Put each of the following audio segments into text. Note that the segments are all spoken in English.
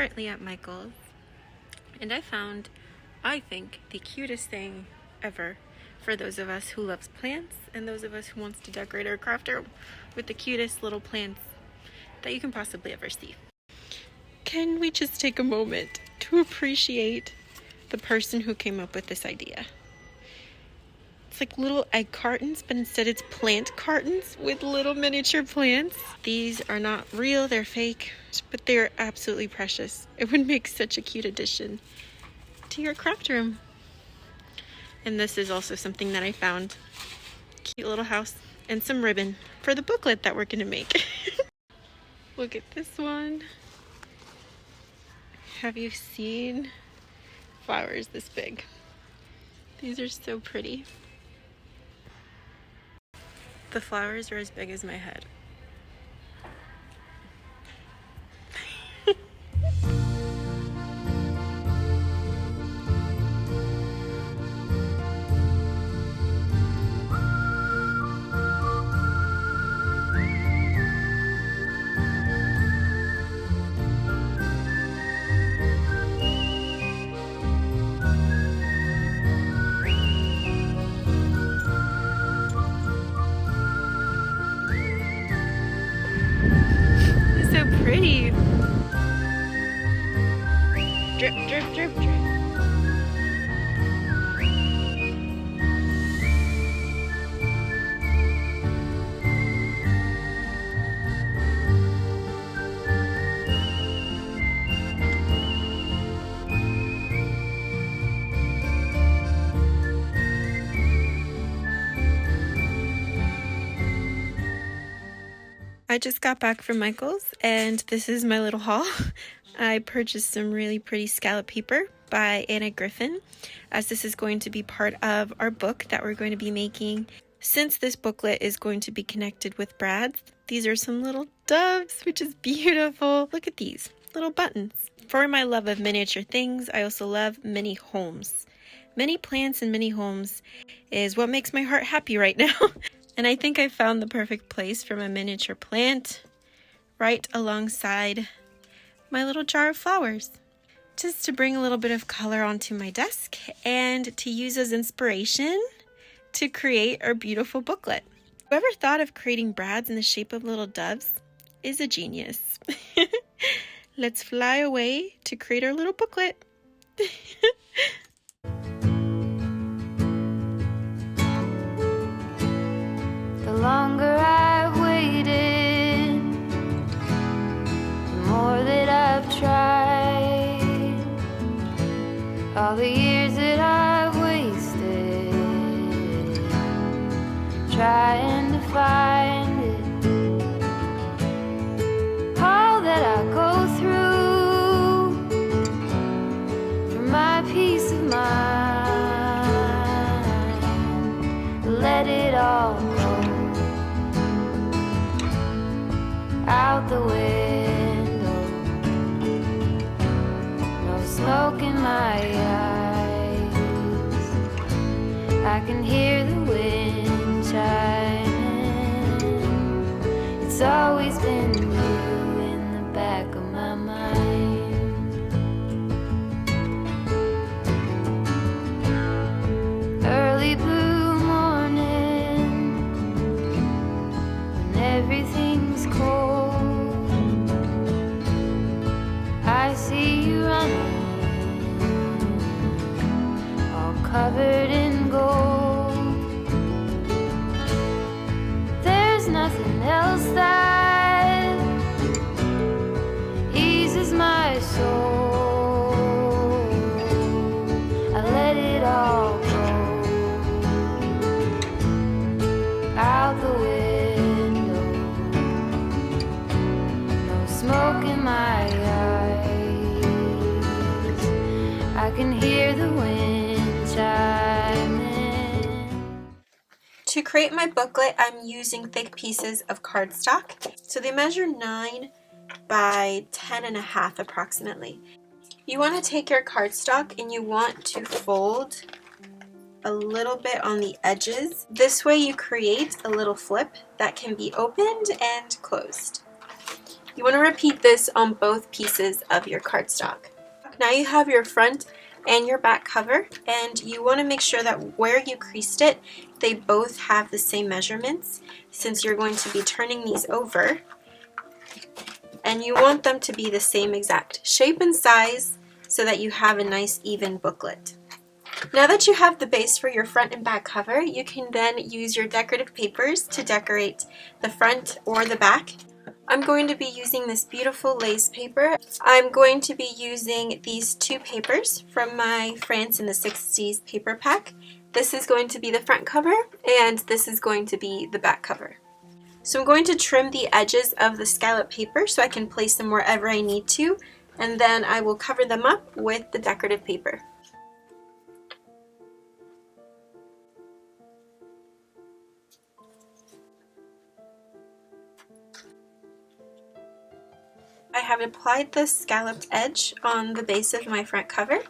currently at Michael's, and I found, I think, the cutest thing ever for those of us who loves plants and those of us who wants to decorate our craft room with the cutest little plants that you can possibly ever see. Can we just take a moment to appreciate the person who came up with this idea? It's like little egg cartons, but instead it's plant cartons with little miniature plants. These are not real, they're fake, but they're absolutely precious. It would make such a cute addition to your craft room. And this is also something that I found. Cute little house and some ribbon for the booklet that we're gonna make. Look at this one. Have you seen flowers this big? These are so pretty. The flowers are as big as my head. Pretty. Drip, drip, drip, drip. I just got back from Michael's and this is my little haul. I purchased some really pretty scallop paper by Anna Griffin, as this is going to be part of our book that we're going to be making. Since this booklet is going to be connected with Brad's, these are some little doves, which is beautiful. Look at these little buttons. For my love of miniature things, I also love mini homes. Many plants and mini homes is what makes my heart happy right now. And I think I found the perfect place for my miniature plant right alongside my little jar of flowers. Just to bring a little bit of color onto my desk and to use as inspiration to create our beautiful booklet. Whoever thought of creating brads in the shape of little doves is a genius. Let's fly away to create our little booklet. The longer I've waited, the more that I've tried. All the years that I've wasted trying to find it. All that I go through for my peace of mind. Let it all go out the window. No smoke in my eyes. I can hear the wind chiming. It's always been you in the back of my mind. Early blue morning, when everything's cold, I see you running, all covered in gold. There's nothing else that eases my soul. I let it all go out the window. No smoke in my eyes. I can hear the wind chiming. To create my booklet, I'm using thick pieces of cardstock. So they measure 9 by 10.5 approximately. You want to take your cardstock and you want to fold a little bit on the edges. This way you create a little flip that can be opened and closed. You want to repeat this on both pieces of your cardstock. Now you have your front and your back cover, and you want to make sure that where you creased it, they both have the same measurements, since you're going to be turning these over, and you want them to be the same exact shape and size so that you have a nice even booklet. Now that you have the base for your front and back cover, you can then use your decorative papers to decorate the front or the back. I'm going to be using this beautiful lace paper. I'm going to be using these two papers from my France in the 60s paper pack. This is going to be the front cover, and this is going to be the back cover. So I'm going to trim the edges of the scallop paper so I can place them wherever I need to, and then I will cover them up with the decorative paper. I have applied the scalloped edge on the base of my front cover,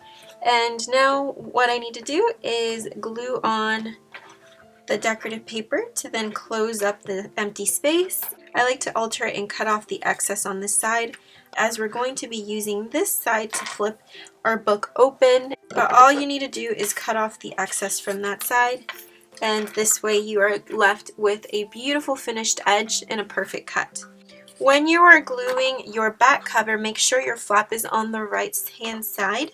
and now what I need to do is glue on the decorative paper to then close up the empty space. I like to alter it and cut off the excess on this side, as we're going to be using this side to flip our book open, but all you need to do is cut off the excess from that side, and this way you are left with a beautiful finished edge and a perfect cut. When you are gluing your back cover, make sure your flap is on the right hand side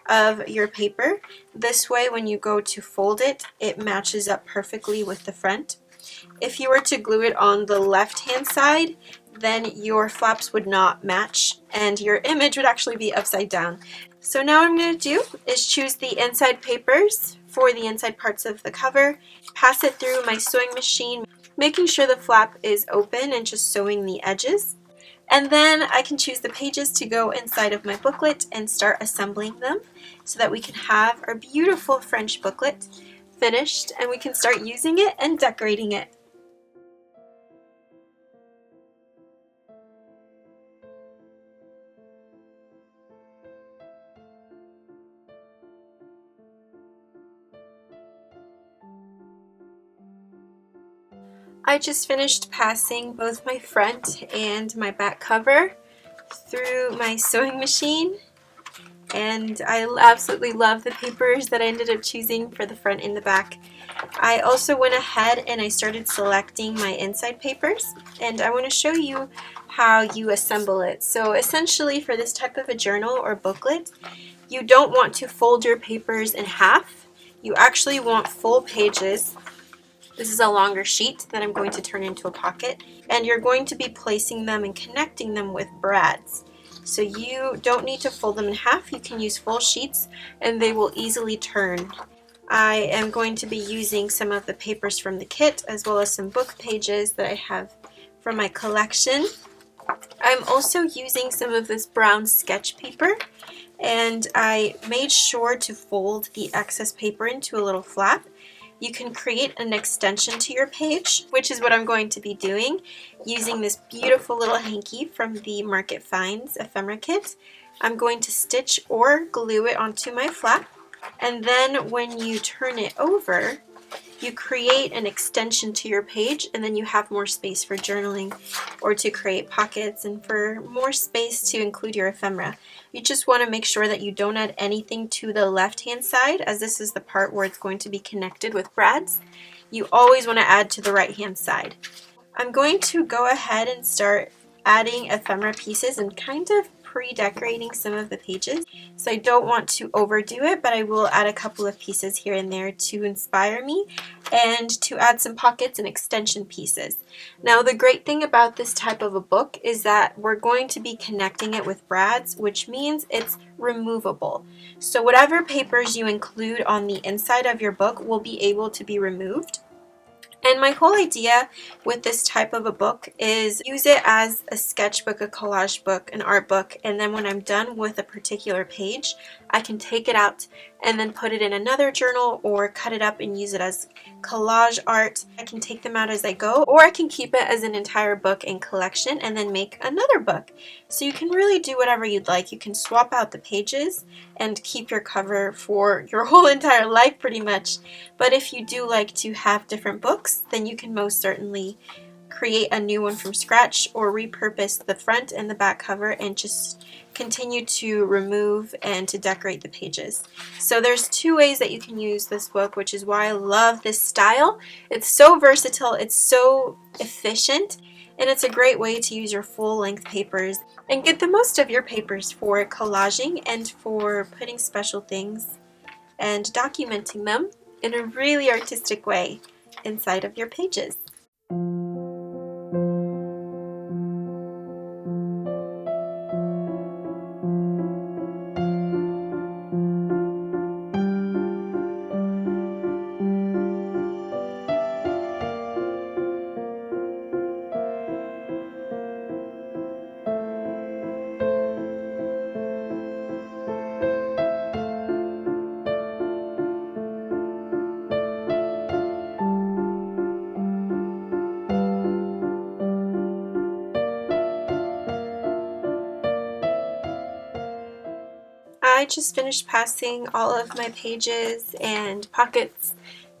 of your paper. This way when you go to fold it, it matches up perfectly with the front. If you were to glue it on the left hand side, then your flaps would not match and your image would actually be upside down. So now what I'm going to do is choose the inside papers for the inside parts of the cover, pass it through my sewing machine, making sure the flap is open and just sewing the edges. And then I can choose the pages to go inside of my booklet and start assembling them so that we can have our beautiful French booklet finished and we can start using it and decorating it. I just finished passing both my front and my back cover through my sewing machine, and I absolutely love the papers that I ended up choosing for the front and the back. I also went ahead and I started selecting my inside papers, and I want to show you how you assemble it. So essentially for this type of a journal or booklet, you don't want to fold your papers in half. You actually want full pages. This is a longer sheet that I'm going to turn into a pocket, and you're going to be placing them and connecting them with brads. So you don't need to fold them in half. You can use full sheets and they will easily turn. I am going to be using some of the papers from the kit as well as some book pages that I have from my collection. I'm also using some of this brown sketch paper, and I made sure to fold the excess paper into a little flap. You can create an extension to your page, which is what I'm going to be doing, using this beautiful little hanky from the Market Finds ephemera kit. I'm going to stitch or glue it onto my flap, and then when you turn it over, you create an extension to your page, and then you have more space for journaling or to create pockets and for more space to include your ephemera. You just want to make sure that you don't add anything to the left hand side, as this is the part where it's going to be connected with brads. You always want to add to the right hand side. I'm going to go ahead and start adding ephemera pieces and kind of pre-decorating some of the pages. So I don't want to overdo it, but I will add a couple of pieces here and there to inspire me and to add some pockets and extension pieces. Now the great thing about this type of a book is that we're going to be connecting it with brads, which means it's removable. So whatever papers you include on the inside of your book will be able to be removed. And my whole idea with this type of a book is use it as a sketchbook, a collage book, an art book, and then when I'm done with a particular page, I can take it out and then put it in another journal or cut it up and use it as collage art. I can take them out as I go, or I can keep it as an entire book and collection and then make another book. So you can really do whatever you'd like. You can swap out the pages and keep your cover for your whole entire life pretty much. But if you do like to have different books, then you can most certainly create a new one from scratch or repurpose the front and the back cover and just continue to remove and to decorate the pages. So there's two ways that you can use this book, which is why I love this style. It's so versatile, it's so efficient, and it's a great way to use your full-length papers and get the most of your papers for collaging and for putting special things and documenting them in a really artistic way inside of your pages. I just finished passing all of my pages and pockets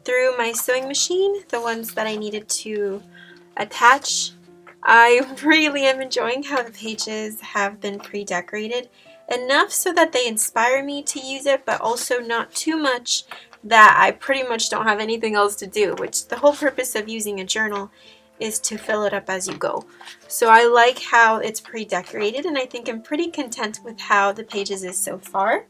through my sewing machine, the ones that I needed to attach. I really am enjoying how the pages have been pre-decorated, enough so that they inspire me to use it, but also not too much that I pretty much don't have anything else to do, which the whole purpose of using a journal is to fill it up as you go. So I like how it's pre-decorated, and I think I'm pretty content with how the pages is so far.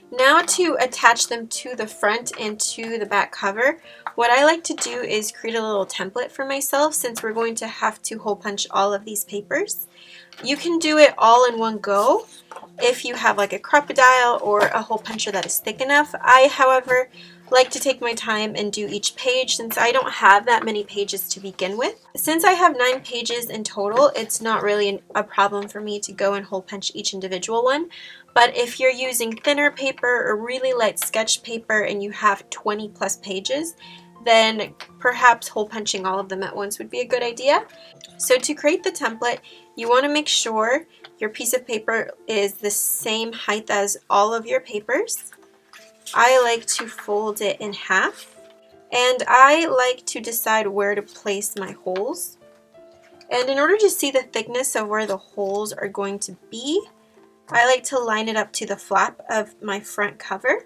Now to attach them to the front and to the back cover, what I like to do is create a little template for myself since we're going to have to hole punch all of these papers. You can do it all in one go if you have like a crocodile or a hole puncher that is thick enough. I, however, like to take my time and do each page since I don't have that many pages to begin with. Since I have 9 pages in total, it's not really a problem for me to go and hole punch each individual one. But if you're using thinner paper or really light sketch paper and you have 20 plus pages, then perhaps hole punching all of them at once would be a good idea. So to create the template, you want to make sure your piece of paper is the same height as all of your papers. I like to fold it in half, and I like to decide where to place my holes. And in order to see the thickness of where the holes are going to be, I like to line it up to the flap of my front cover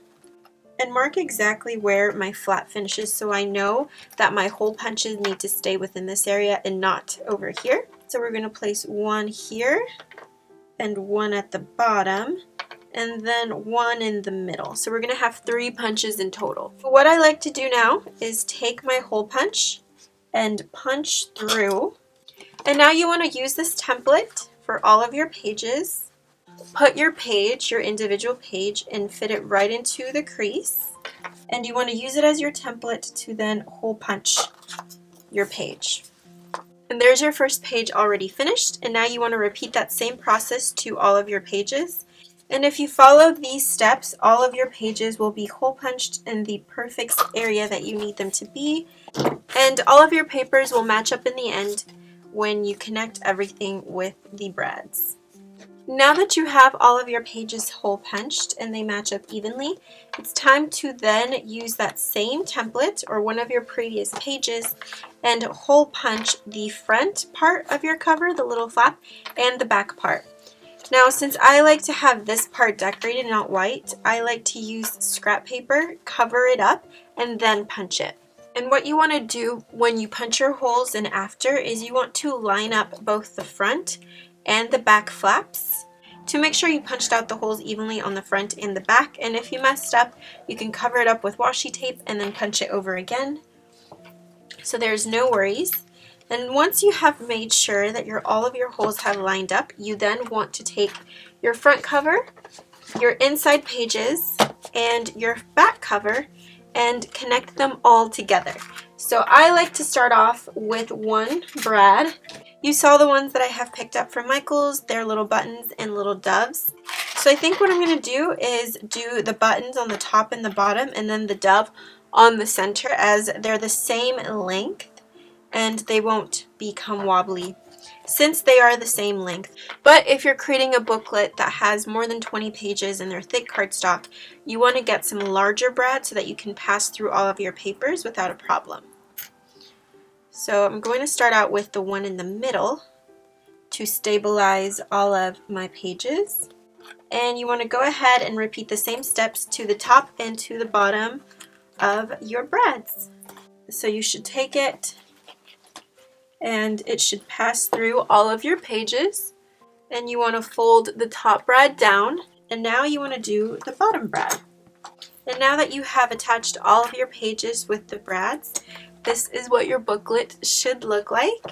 and mark exactly where my flap finishes so I know that my hole punches need to stay within this area and not over here. So we're going to place one here and one at the bottom and then one in the middle. So we're going to have 3 punches in total. What I like to do now is take my hole punch and punch through. And now you want to use this template for all of your pages. Put your page, your individual page, and fit it right into the crease. And you want to use it as your template to then hole punch your page. And there's your first page already finished, and now you want to repeat that same process to all of your pages. And if you follow these steps, all of your pages will be hole punched in the perfect area that you need them to be, and all of your papers will match up in the end when you connect everything with the brads. Now that you have all of your pages hole punched and they match up evenly, it's time to then use that same template or one of your previous pages and hole punch the front part of your cover, the little flap, and the back part. Now, since I like to have this part decorated, not white, I like to use scrap paper, cover it up, and then punch it. And what you want to do when you punch your holes in after is you want to line up both the front and the back flaps to make sure you punched out the holes evenly on the front and the back. And if you messed up, you can cover it up with washi tape and then punch it over again. So there's no worries. And once you have made sure that all of your holes have lined up, you then want to take your front cover, your inside pages, and your back cover and connect them all together. So I like to start off with one brad. You saw the ones that I have picked up from Michael's. They're little buttons and little doves. So I think what I'm going to do is do the buttons on the top and the bottom and then the dove on the center, as they're the same length and they won't become wobbly since they are the same length. But if you're creating a booklet that has more than 20 pages and they're thick cardstock, you want to get some larger brad so that you can pass through all of your papers without a problem. So I'm going to start out with the one in the middle to stabilize all of my pages. And you want to go ahead and repeat the same steps to the top and to the bottom of your brads. So you should take it and it should pass through all of your pages. And you want to fold the top brad down, and now you want to do the bottom brad. And now that you have attached all of your pages with the brads, this is what your booklet should look like.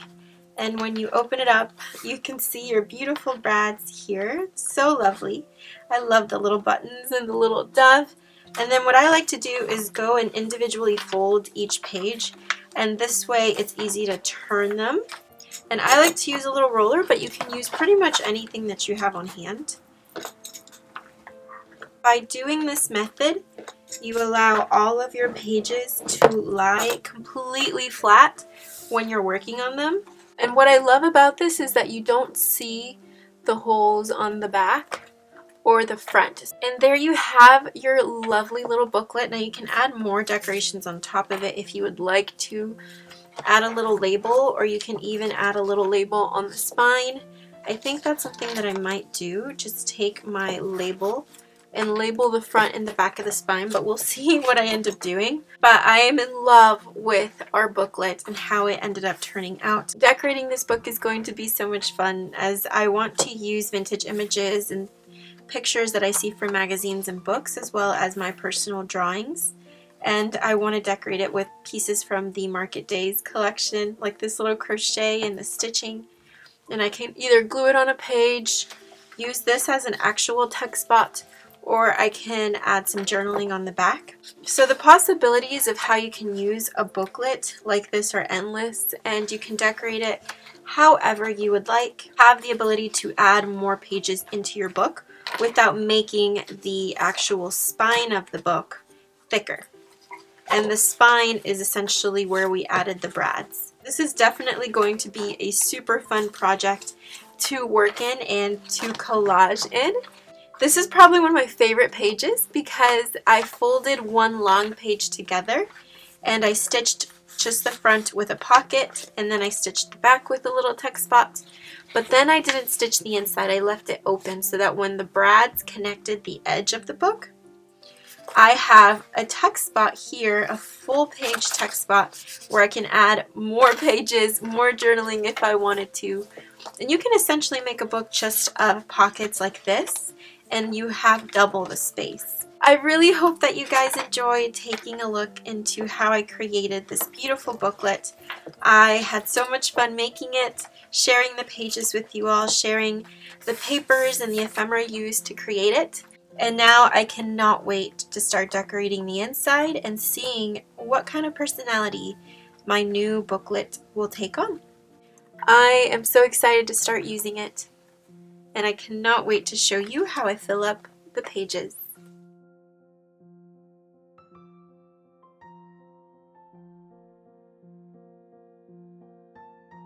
And when you open it up, you can see your beautiful brads here. So lovely. I love the little buttons and the little dove. And then what I like to do is go and individually fold each page, and this way it's easy to turn them. And I like to use a little roller, but you can use pretty much anything that you have on hand. By doing this method, you allow all of your pages to lie completely flat when you're working on them. And what I love about this is that you don't see the holes on the back or the front. And there you have your lovely little booklet. Now you can add more decorations on top of it if you would like to. Add a little label, or you can even add a little label on the spine. I think that's something that I might do, just take my label and label the front and the back of the spine, but we'll see what I end up doing. But I am in love with our booklet and how it ended up turning out. Decorating this book is going to be so much fun, as I want to use vintage images and pictures that I see from magazines and books, as well as my personal drawings. And I want to decorate it with pieces from the Market Days collection, like this little crochet and the stitching. And I can either glue it on a page, use this as an actual text spot, or I can add some journaling on the back. So the possibilities of how you can use a booklet like this are endless, and you can decorate it however you would like. Have the ability to add more pages into your book without making the actual spine of the book thicker. And the spine is essentially where we added the brads. This is definitely going to be a super fun project to work in and to collage in. This is probably one of my favorite pages because I folded one long page together and I stitched just the front with a pocket, and then I stitched the back with a little text spot. But then I didn't stitch the inside. I left it open so that when the brads connected the edge of the book, I have a text spot here, a full page text spot, where I can add more pages, more journaling if I wanted to. And you can essentially make a book just of pockets like this, and you have double the space. I really hope that you guys enjoyed taking a look into how I created this beautiful booklet. I had so much fun making it, sharing the pages with you all, sharing the papers and the ephemera used to create it. And now I cannot wait to start decorating the inside and seeing what kind of personality my new booklet will take on. I am so excited to start using it, and I cannot wait to show you how I fill up the pages.